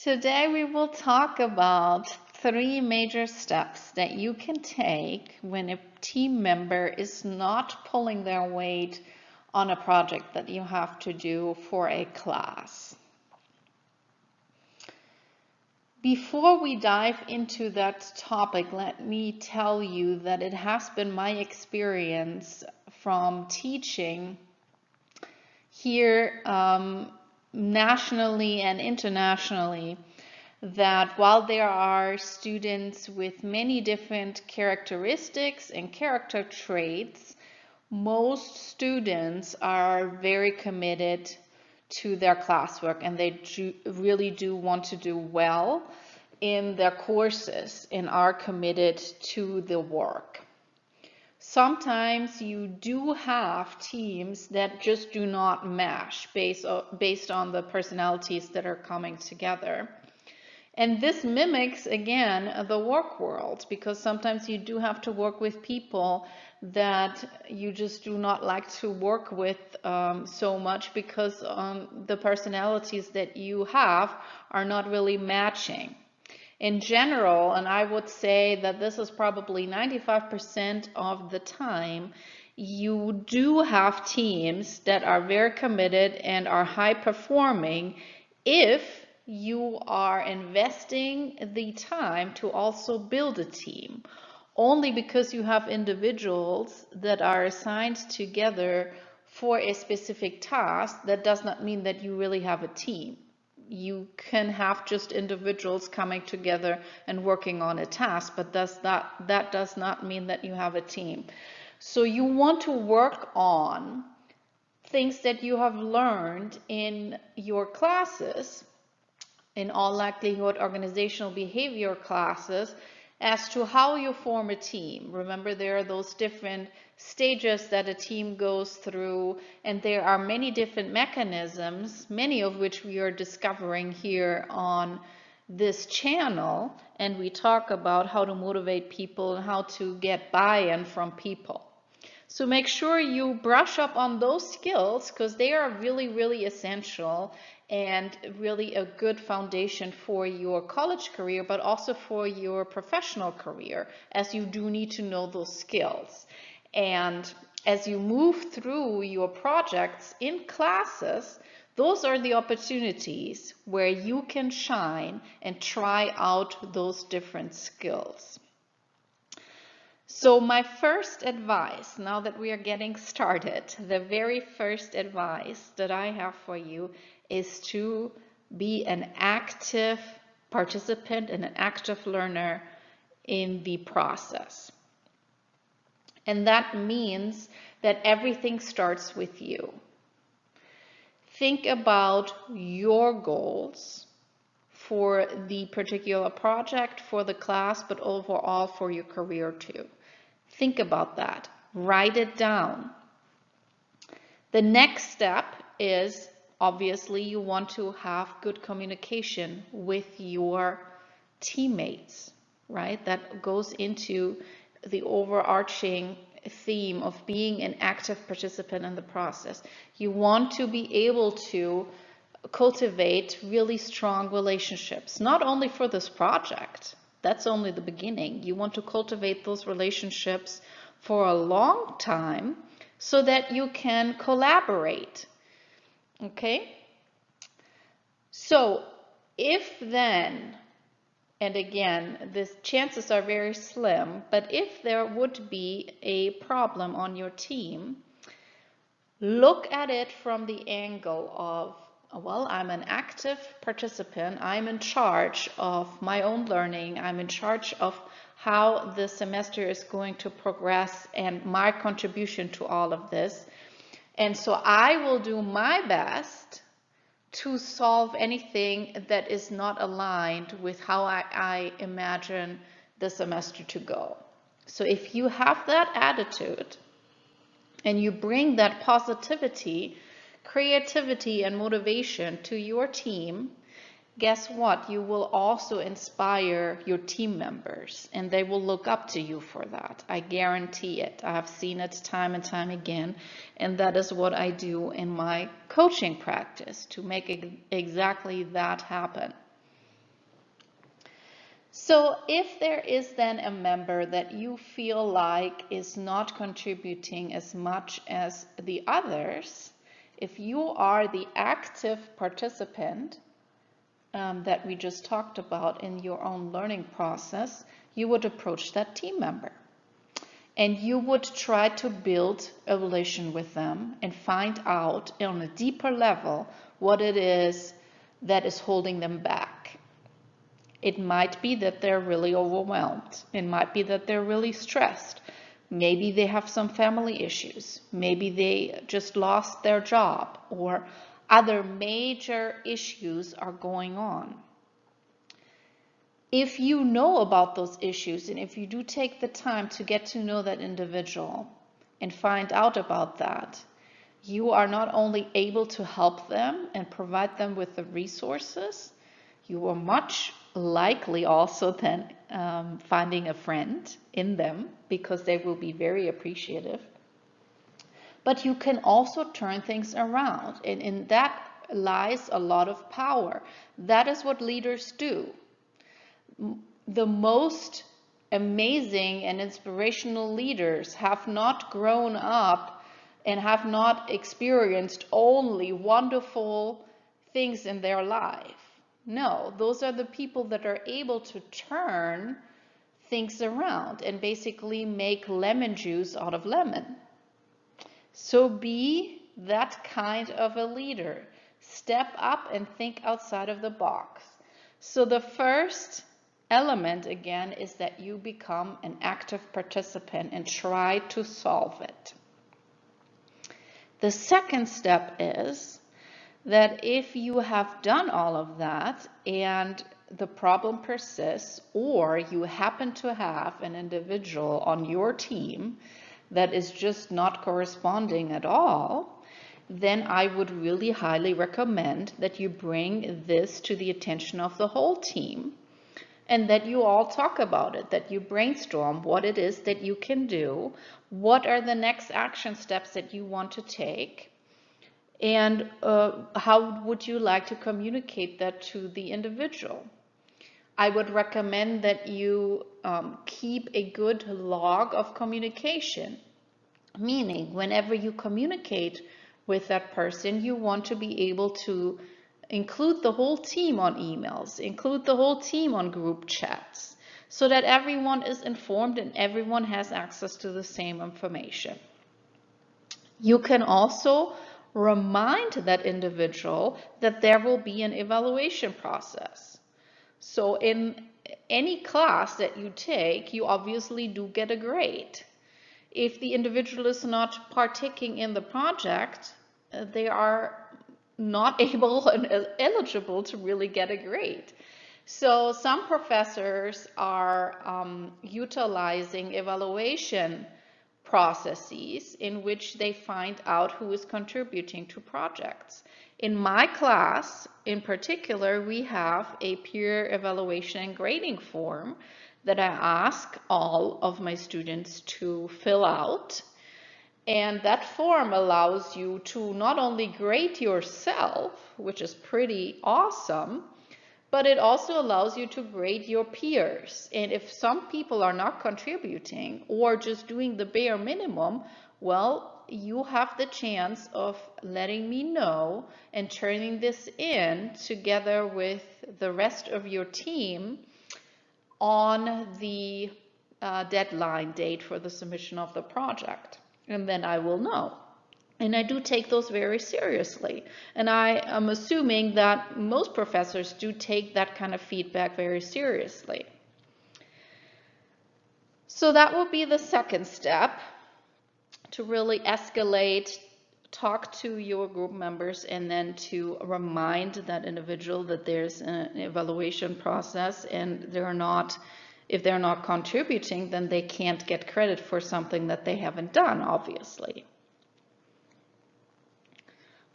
Today we will talk about 3 major steps that you can take when a team member is not pulling their weight on a project that you have to do for a class. Before we dive into that topic, let me tell you that it has been my experience from teaching here nationally and internationally that while there are students with many different characteristics and character traits, most students are very committed to their classwork and they really do want to do well in their courses and are committed to the work. Sometimes you do have teams that just do not mesh based on the personalities that are coming together. And this mimics, again, the work world, because sometimes you do have to work with people that you just do not like to work with so much because the personalities that you have are not really matching. In general, and I would say that this is probably 95% of the time, you do have teams that are very committed and are high performing if you are investing the time to also build a team. Only because you have individuals that are assigned together for a specific task, that does not mean that you really have a team. You can have just individuals coming together and working on a task, but that does not mean that you have a team. So you want to work on things that you have learned in your classes, in all likelihood organizational behavior classes, as to how you form a team. Remember, there are those different stages that a team goes through, and there are many different mechanisms, many of which we are discovering here on this channel, and we talk about how to motivate people and how to get buy-in from people. So make sure you brush up on those skills because they are really, really essential and really a good foundation for your college career, but also for your professional career, as you do need to know those skills. And as you move through your projects in classes, those are the opportunities where you can shine and try out those different skills. So my first advice, now that we are getting started, the very first advice that I have for you is to be an active participant and an active learner in the process. And that means that everything starts with you. Think about your goals for the particular project, for the class, but overall for your career too. Think about that. Write it down. The next step is, obviously, you want to have good communication with your teammates, right? That goes into the overarching theme of being an active participant in the process. You want to be able to cultivate really strong relationships, not only for this project. That's only the beginning. You want to cultivate those relationships for a long time so that you can collaborate. Okay? So if then, and again, the chances are very slim, but if there would be a problem on your team, look at it from the angle of, well, I'm an active participant. I'm in charge of my own learning. I'm in charge of how the semester is going to progress and my contribution to all of this. And so I will do my best to solve anything that is not aligned with how I imagine the semester to go. So if you have that attitude and you bring that positivity, creativity, and motivation to your team, guess what? You will also inspire your team members and they will look up to you for that. I guarantee it. I have seen it time and time again, and that is what I do in my coaching practice to make exactly that happen. So if there is then a member that you feel like is not contributing as much as the others, if you are the active participant that we just talked about in your own learning process, you would approach that team member. And you would try to build a relation with them and find out on a deeper level what it is that is holding them back. It might be that they're really overwhelmed. It might be that they're really stressed. Maybe they have some family issues. Maybe they just lost their job, or other major issues are going on. If you know about those issues, and if you do take the time to get to know that individual and find out about that, you are not only able to help them and provide them with the resources, you are much likely also then finding a friend in them, because they will be very appreciative. But you can also turn things around, and in that lies a lot of power. That is what leaders do. The most amazing and inspirational leaders have not grown up and have not experienced only wonderful things in their life. No, those are the people that are able to turn things around and basically make lemon juice out of lemon. So be that kind of a leader. Step up and think outside of the box. So the first element, again, is that you become an active participant and try to solve it. The second step is that if you have done all of that and the problem persists, or you happen to have an individual on your team that is just not corresponding at all, then I would really highly recommend that you bring this to the attention of the whole team, and that you all talk about it, that you brainstorm what it is that you can do, what are the next action steps that you want to take, and how would you like to communicate that to the individual. I would recommend that you keep a good log of communication, meaning whenever you communicate with that person, you want to be able to include the whole team on emails, include the whole team on group chats, so that everyone is informed and everyone has access to the same information. You can also remind that individual that there will be an evaluation process. So in any class that you take, you obviously do get a grade. If the individual is not partaking in the project, they are not able and eligible to really get a grade. So some professors are utilizing evaluation processes in which they find out who is contributing to projects. In my class, in particular, we have a peer evaluation and grading form that I ask all of my students to fill out. And that form allows you to not only grade yourself, which is pretty awesome, but it also allows you to grade your peers. And if some people are not contributing or just doing the bare minimum, well, you have the chance of letting me know and turning this in together with the rest of your team on the deadline date for the submission of the project. And then I will know. And I do take those very seriously. And I am assuming that most professors do take that kind of feedback very seriously. So that will be the second step, to really escalate, talk to your group members, and then to remind that individual that there's an evaluation process, and if they're not contributing, then they can't get credit for something that they haven't done, obviously.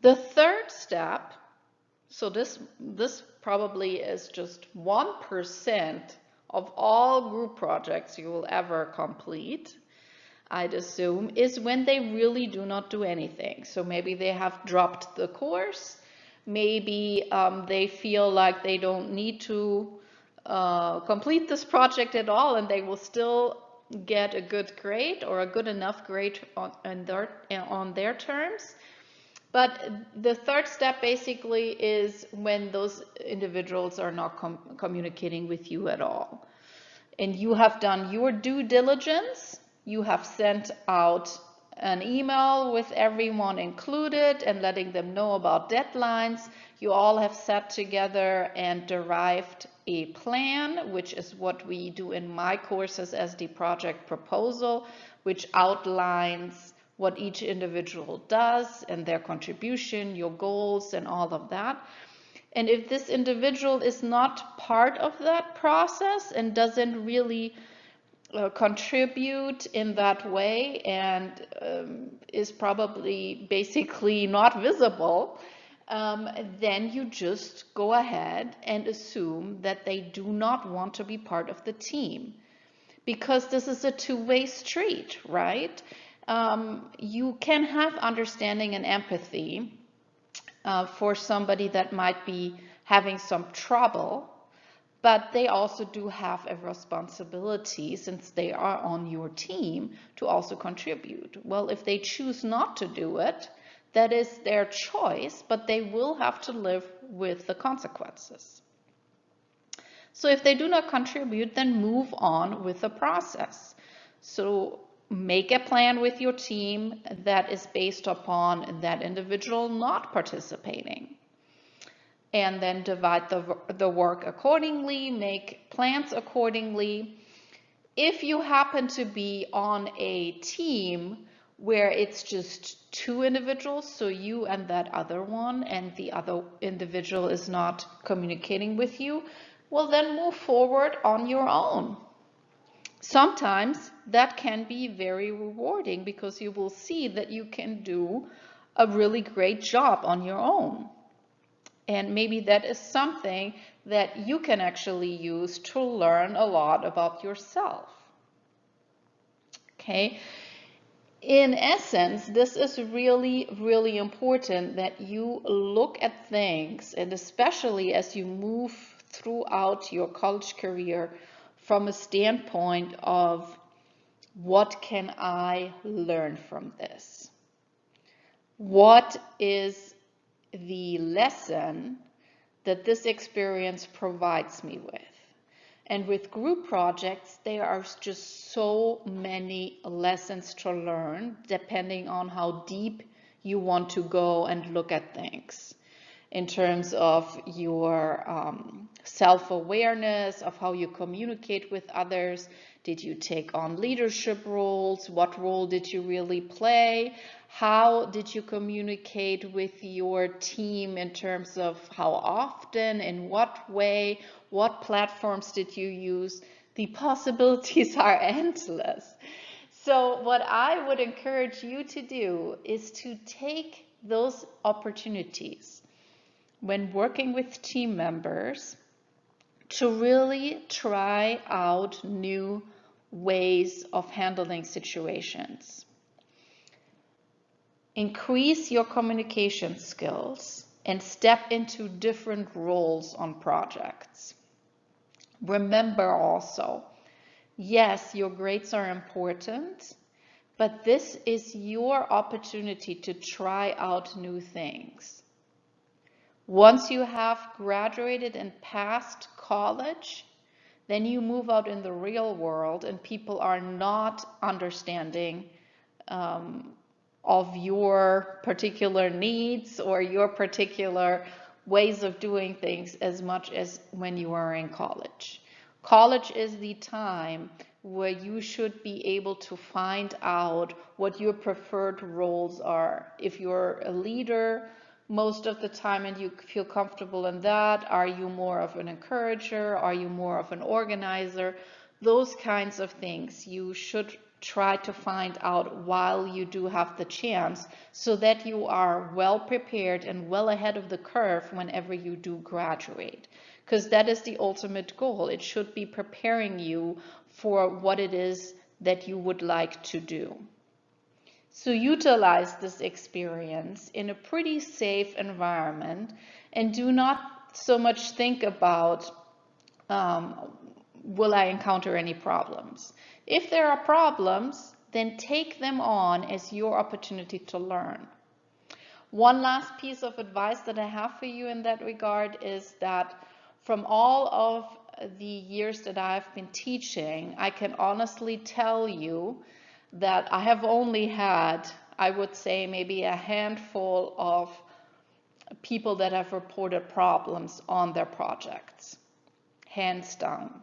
The third step, so this probably is just 1% of all group projects you will ever complete, I'd assume, is when they really do not do anything. So maybe they have dropped the course, maybe they feel like they don't need to complete this project at all, and they will still get a good grade or a good enough grade on their terms. But the third step basically is when those individuals are not communicating with you at all. And you have done your due diligence, you have sent out an email with everyone included and letting them know about deadlines. You all have sat together and derived a plan, which is what we do in my courses as the project proposal, which outlines what each individual does and their contribution, your goals, and all of that. And if this individual is not part of that process and doesn't really contribute in that way and is probably basically not visible, then you just go ahead and assume that they do not want to be part of the team. Because this is a two-way street, right? You can have understanding and empathy for somebody that might be having some trouble, but they also do have a responsibility, since they are on your team, to also contribute. Well, if they choose not to do it, that is their choice, but they will have to live with the consequences. So if they do not contribute, then move on with the process. So make a plan with your team that is based upon that individual not participating. And then divide the work accordingly, make plans accordingly. If you happen to be on a team where it's just two individuals, so you and that other one, and the other individual is not communicating with you, well, then move forward on your own. Sometimes that can be very rewarding because you will see that you can do a really great job on your own. And maybe that is something that you can actually use to learn a lot about yourself. Okay. In essence, this is really, really important that you look at things, and especially as you move throughout your college career, from a standpoint of what can I learn from this? What is the lesson that this experience provides me with? And with group projects, there are just so many lessons to learn depending on how deep you want to go and look at things. In terms of your self-awareness, of how you communicate with others. Did you take on leadership roles? What role did you really play? How did you communicate with your team in terms of how often, in what way, what platforms did you use? The possibilities are endless. So what I would encourage you to do is to take those opportunities when working with team members to really try out new ways of handling situations. Increase your communication skills and step into different roles on projects. Remember also, yes, your grades are important, but this is your opportunity to try out new things. Once you have graduated and passed college, then you move out in the real world and people are not understanding of your particular needs or your particular ways of doing things as much as when you are in college. College is the time where you should be able to find out what your preferred roles are. If you're a leader most of the time and you feel comfortable in that, are you more of an encourager? Are you more of an organizer? Those kinds of things you should try to find out while you do have the chance, so that you are well prepared and well ahead of the curve whenever you do graduate. Because that is the ultimate goal. It should be preparing you for what it is that you would like to do. So utilize this experience in a pretty safe environment and do not so much think about will I encounter any problems? If there are problems, then take them on as your opportunity to learn. One last piece of advice that I have for you in that regard is that from all of the years that I've been teaching, I can honestly tell you that I have only had, I would say, maybe a handful of people that have reported problems on their projects, hands down.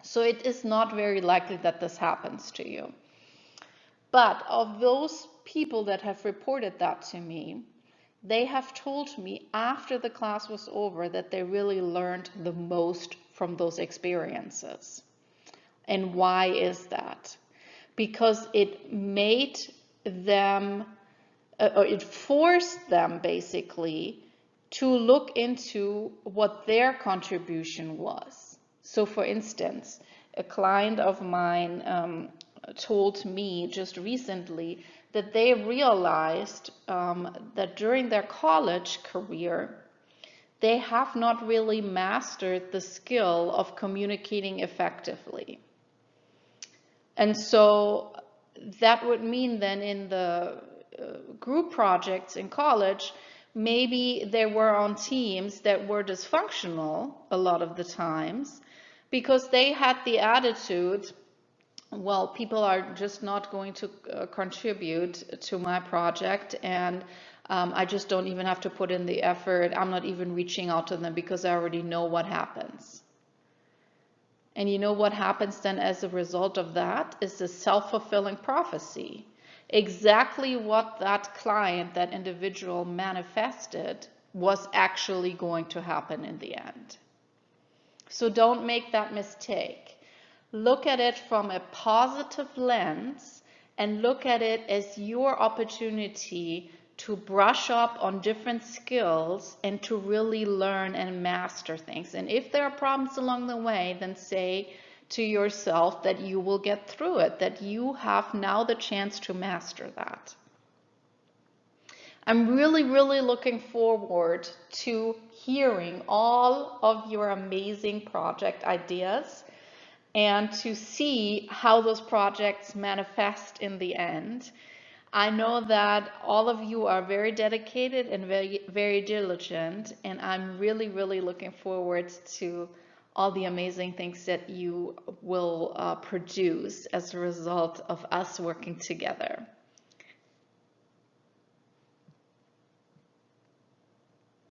So it is not very likely that this happens to you. But of those people that have reported that to me, they have told me after the class was over that they really learned the most from those experiences. And why is that? Because it made them, or it forced them basically to look into what their contribution was. So for instance, a client of mine told me just recently that they realized that during their college career, they have not really mastered the skill of communicating effectively. And so that would mean then in the group projects in college, maybe they were on teams that were dysfunctional a lot of the times because they had the attitude, well, people are just not going to contribute to my project, and I just don't even have to put in the effort. I'm not even reaching out to them because I already know what happens. And you know what happens then as a result of that is a self-fulfilling prophecy. Exactly what that client, that individual manifested was actually going to happen in the end. So don't make that mistake. Look at it from a positive lens and look at it as your opportunity to brush up on different skills and to really learn and master things. And if there are problems along the way, then say to yourself that you will get through it, that you have now the chance to master that. I'm really, really looking forward to hearing all of your amazing project ideas and to see how those projects manifest in the end. I know that all of you are very dedicated and very, very diligent, and I'm really, really looking forward to all the amazing things that you will produce as a result of us working together.